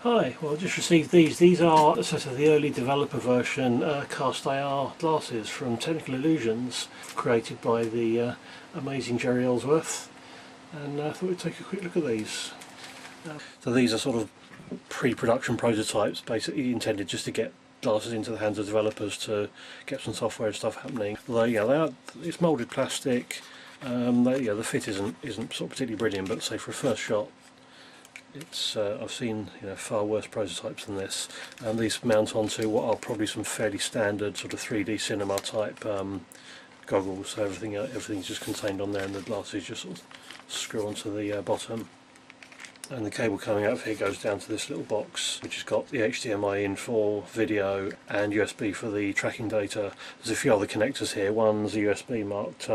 Hi, well I just received these. These are sort of the early developer version CastAR glasses from Technical Illusions, created by the amazing Jerry Ellsworth, and I thought we'd take a quick look at these. So these are sort of pre-production prototypes, basically intended just to get glasses into the hands of developers to get some software and stuff happening. Although it's moulded plastic. The fit isn't sort of particularly brilliant, but say for a first shot, it's I've seen far worse prototypes than this. And these mount onto what are probably some fairly standard sort of 3D cinema type goggles. So everything's just contained on there, and the glasses just sort of screw onto the bottom. And the cable coming out of here goes down to this little box, which has got the HDMI in for video and USB for the tracking data. There's a few other connectors here. One's a USB marked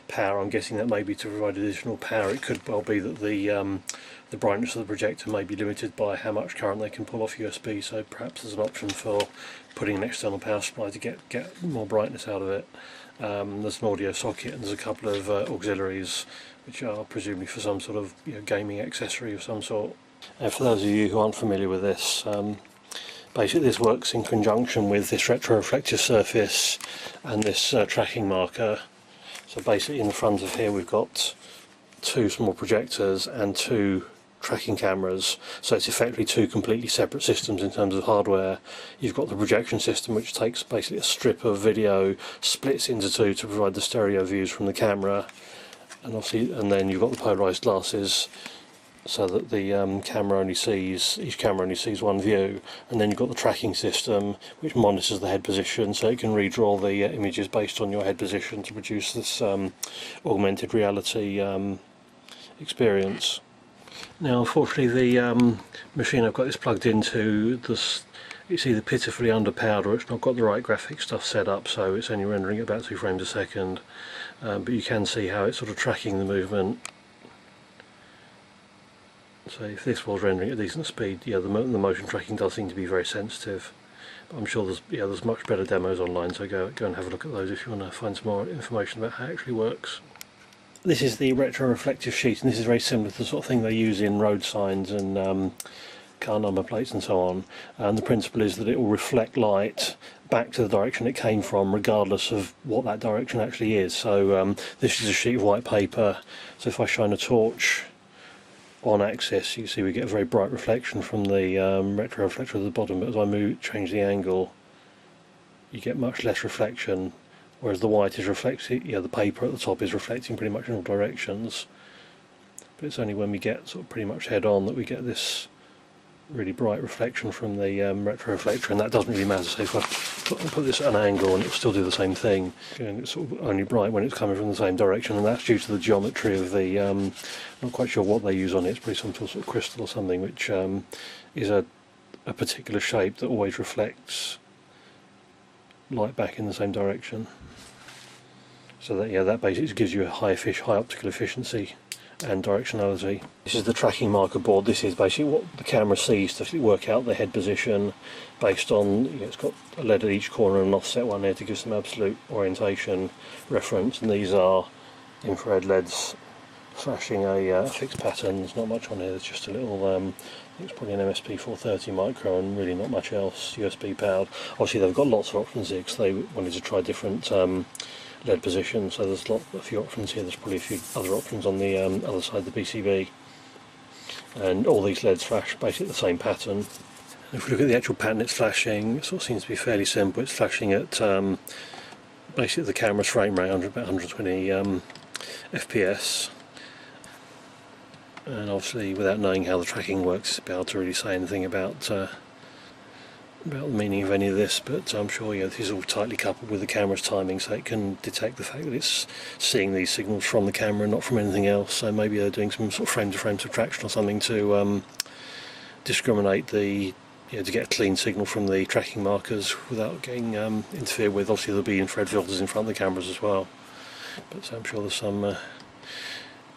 power. I'm guessing that may be to provide additional power. It could well be that the brightness of the projector may be limited by how much current they can pull off USB, so perhaps there's an option for putting an external power supply to get more brightness out of it. There's an audio socket, and there's a couple of auxiliaries, which are presumably for some sort of gaming accessory of some sort. And for those of you who aren't familiar with this, basically this works in conjunction with this retroreflective surface and this tracking marker. So basically in the front of here we've got two small projectors and two tracking cameras, so it's effectively two completely separate systems in terms of hardware. You've got the projection system, which takes basically a strip of video, splits into two to provide the stereo views from the camera, and then you've got the polarized glasses, so that the each camera only sees one view. And then you've got the tracking system, which monitors the head position, so it can redraw the images based on your head position to produce this augmented reality experience. Now unfortunately the machine I've got this plugged into, it's either pitifully underpowered or it's not got the right graphic stuff set up, so it's only rendering at about 2 frames a second. But you can see how it's sort of tracking the movement. So if this was rendering at decent speed, the motion tracking does seem to be very sensitive. But I'm sure there's much better demos online, so go and have a look at those if you want to find some more information about how it actually works. This is the retroreflective sheet, and this is very similar to the sort of thing they use in road signs and car number plates and so on. And the principle is that it will reflect light back to the direction it came from, regardless of what that direction actually is. So this is a sheet of white paper, so if I shine a torch on axis, you can see we get a very bright reflection from the retroreflector at the bottom, but as I change the angle, you get much less reflection. Whereas the white is reflecting, the paper at the top is reflecting pretty much in all directions. But it's only when we get sort of pretty much head on that we get this really bright reflection from the retroreflector, and that doesn't really matter. So if I put this at an angle, and it'll still do the same thing, and it's sort of only bright when it's coming from the same direction, and that's due to the geometry of the, not quite sure what they use on it, it's probably some sort of crystal or something, which is a particular shape that always reflects light back in the same direction. So that basically gives you a high optical efficiency and directionality. This is the tracking marker board. This is basically what the camera sees to work out the head position based on, it's got a LED at each corner and an offset one there to give some absolute orientation reference, and these are infrared LEDs flashing a fixed pattern. There's not much on here, there's just a little, I think it's probably an MSP 430 micro and really not much else, USB powered. Obviously they've got lots of options here because they wanted to try different LED position, so there's a few options here. There's probably a few other options on the other side of the PCB, and all these LEDs flash basically the same pattern. And if we look at the actual pattern it's flashing, it sort of seems to be fairly simple. It's flashing at basically the camera's frame rate, about 120 FPS, and obviously without knowing how the tracking works, it's hard to really say anything about the meaning of any of this, but I'm sure this is all tightly coupled with the camera's timing, so it can detect the fact that it's seeing these signals from the camera and not from anything else. So maybe they're doing some sort of frame-to-frame subtraction or something to discriminate to get a clean signal from the tracking markers without getting interfered with. Obviously there'll be infrared filters in front of the cameras as well, but so I'm sure there's some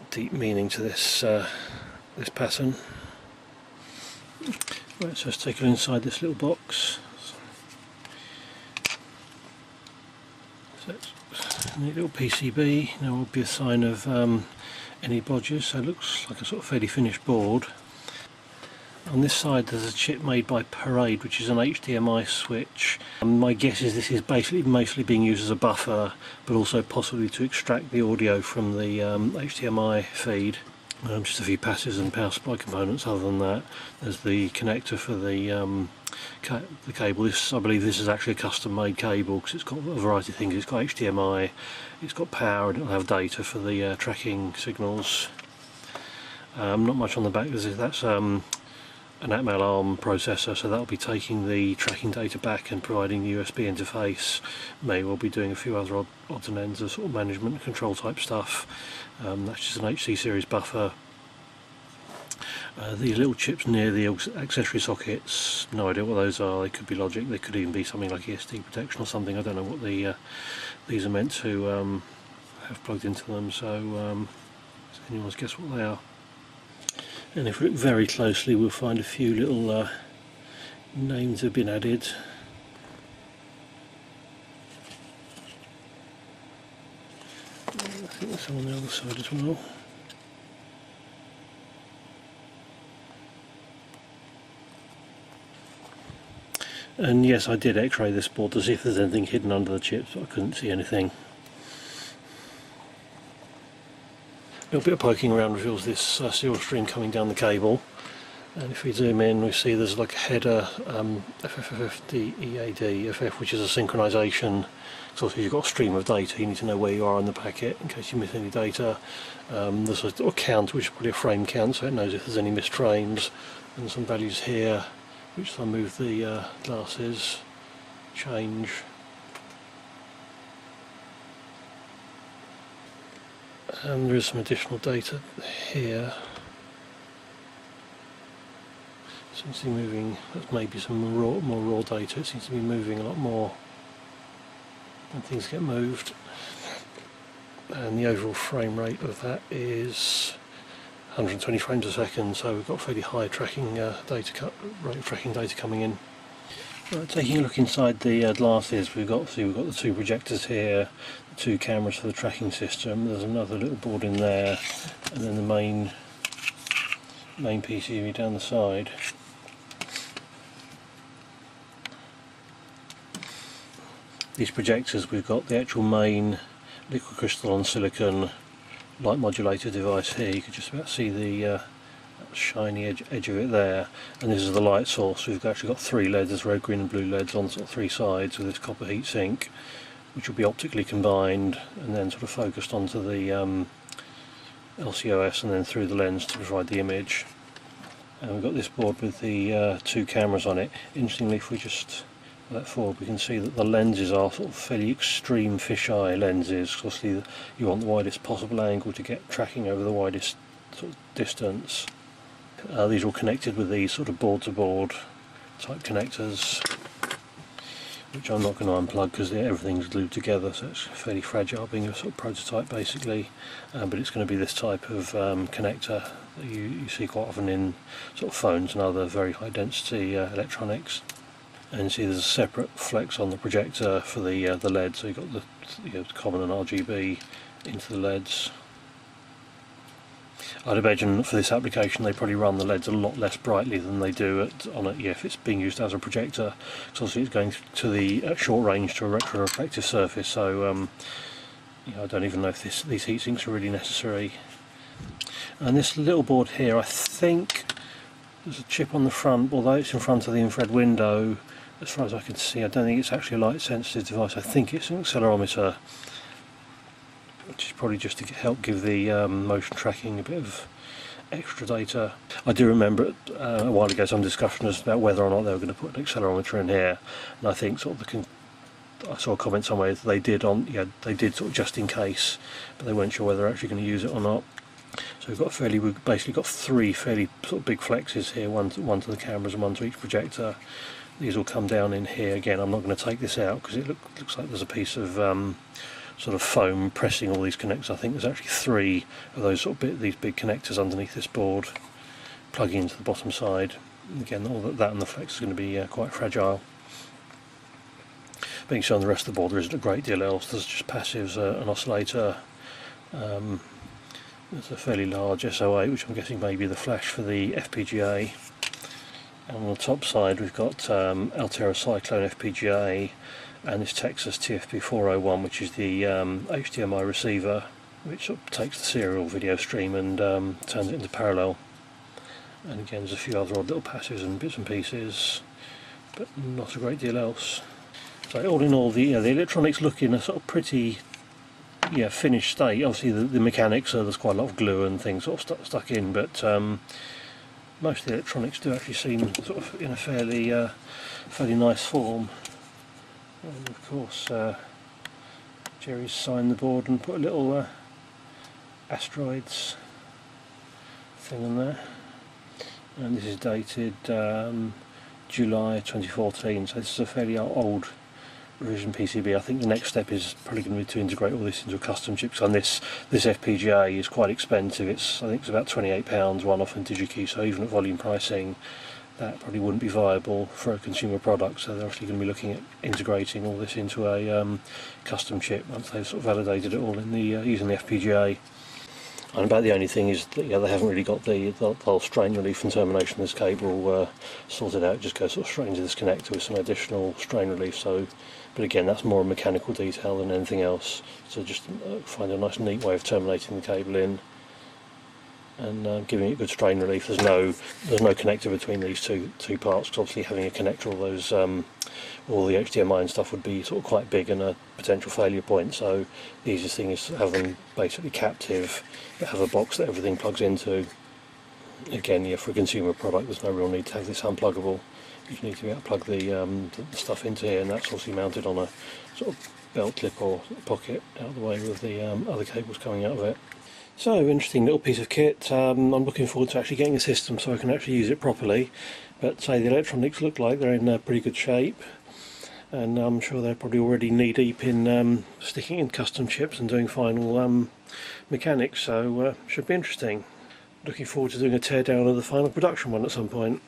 deep meaning to this this pattern. Right, so let's take it inside this little box. So it's a neat little PCB, no obvious sign of any bodges, so it looks like a sort of fairly finished board. On this side there's a chip made by Parade, which is an Hdmi switch. My guess is this is basically mostly being used as a buffer, but also possibly to extract the audio from the HDMI feed. Just a few passives and power supply components. Other than that, there's the connector for the cable. This, I believe this is actually a custom made cable because it's got a variety of things. It's got HDMI, it's got power, and it'll have data for the tracking signals. Not much on the back. That's an Atmel ARM processor, so that'll be taking the tracking data back and providing the USB interface. May well be doing a few other odds and ends of sort of management and control type stuff. That's just an HC series buffer. These little chips near the accessory sockets, no idea what those are. They could be logic, they could even be something like ESD protection or something. I don't know what these are meant to have plugged into them, so anyone's guess what they are. And if we look very closely, we'll find a few little names have been added. I think there's some on the other side as well. And yes, I did x-ray this board to see if there's anything hidden under the chips, but I couldn't see anything. A little bit of poking around reveals this serial stream coming down the cable, and if we zoom in we see there's like a header FFFFD FF, which is a synchronization. So if you've got a stream of data, you need to know where you are in the packet in case you miss any data. There's a little count, which is probably a frame count, so it knows if there's any missed frames, and some values here, which I'll move the glasses, change. And there is some additional data here. Seems to be moving, that's maybe some more raw data. It seems to be moving a lot more when things get moved. And the overall frame rate of that is 120 frames a second, so we've got fairly high tracking rate of tracking data coming in. Right, taking a look inside the glasses, we've got the two projectors here, the two cameras for the tracking system. There's another little board in there, and then the main PCB down the side. These projectors, we've got the actual main liquid crystal on silicon light modulator device here. You can just about see the shiny edge of it there, and this is the light source. We've actually got three LEDs, there's red, green and blue LEDs on sort of three sides with this copper heat sink, which will be optically combined and then sort of focused onto the LCOS and then through the lens to provide the image. And we've got this board with the two cameras on it. Interestingly, if we just put that forward, we can see that the lenses are sort of fairly extreme fisheye lenses. Obviously you want the widest possible angle to get tracking over the widest sort of distance. These are all connected with these sort of board-to-board type connectors, which I'm not going to unplug because everything's glued together, so it's fairly fragile, being a sort of prototype basically. But it's going to be this type of connector that you see quite often in sort of phones and other very high density electronics. And you see there's a separate flex on the projector for the LED, so you've got the common and RGB into the LEDs. I'd imagine for this application they probably run the LEDs a lot less brightly than they do if it's being used as a projector, because obviously it's going to the short range to a retroreflective surface, so I don't even know if these heat sinks are really necessary. And this little board here, I think there's a chip on the front, although it's in front of the infrared window, as far as I can see I don't think it's actually a light sensitive device. I think it's an accelerometer, which is probably just to help give the motion tracking a bit of extra data. I do remember a while ago some discussion about whether or not they were going to put an accelerometer in here, and I think sort of I saw a comment somewhere that they did they did sort of just in case, but they weren't sure whether they're actually going to use it or not. So we've basically got three fairly sort of big flexes here, one to the cameras and one to each projector. These will come down in here. Again, I'm not going to take this out because it looks like there's a piece of sort of foam pressing all these connectors. I think there's actually three of those sort of these big connectors underneath this board, plugging into the bottom side. Again, all that and the flex is going to be quite fragile. Being shown on the rest of the board, there isn't a great deal else. There's just passives, an oscillator. There's a fairly large SO8, which I'm guessing may be the flash for the FPGA. And on the top side we've got Altera Cyclone FPGA and this Texas TFP401, which is the HDMI receiver, which sort of takes the serial video stream and turns it into parallel. And again, there's a few other odd little passives and bits and pieces, but not a great deal else. So all in all, the electronics look in a sort of pretty finished state. Obviously the mechanics, there's quite a lot of glue and things sort of stuck in, but most of the electronics do actually seem sort of in a fairly nice form. And of course Jerry's signed the board and put a little asteroids thing on there, and this is dated July 2014, so this is a fairly old revision PCB. I think the next step is probably going to be to integrate all this into a custom chip, and this FPGA is quite expensive. I think it's about £28 one off in DigiKey, so even at volume pricing that probably wouldn't be viable for a consumer product, so they're actually going to be looking at integrating all this into a custom chip once they've sort of validated it all in the using the FPGA. And about the only thing is that they haven't really got the whole strain relief and termination of this cable sorted out. It just goes sort of straight into this connector with some additional strain relief. So, but again, that's more a mechanical detail than anything else. So just find a nice neat way of terminating the cable in and giving it good strain relief. There's no connector between these two parts, because obviously having a connector, all the HDMI and stuff would be sort of quite big and a potential failure point. So the easiest thing is to have them basically captive, but have a box that everything plugs into. Again, for a consumer product, there's no real need to have this unpluggable. You just need to be able to plug the stuff into here, and that's obviously mounted on a sort of belt clip or pocket out of the way with the other cables coming out of it. So, interesting little piece of kit. I'm looking forward to actually getting a system so I can actually use it properly. But say the electronics look like they're in pretty good shape, and I'm sure they're probably already knee deep in sticking in custom chips and doing final mechanics, so should be interesting. Looking forward to doing a teardown of the final production one at some point.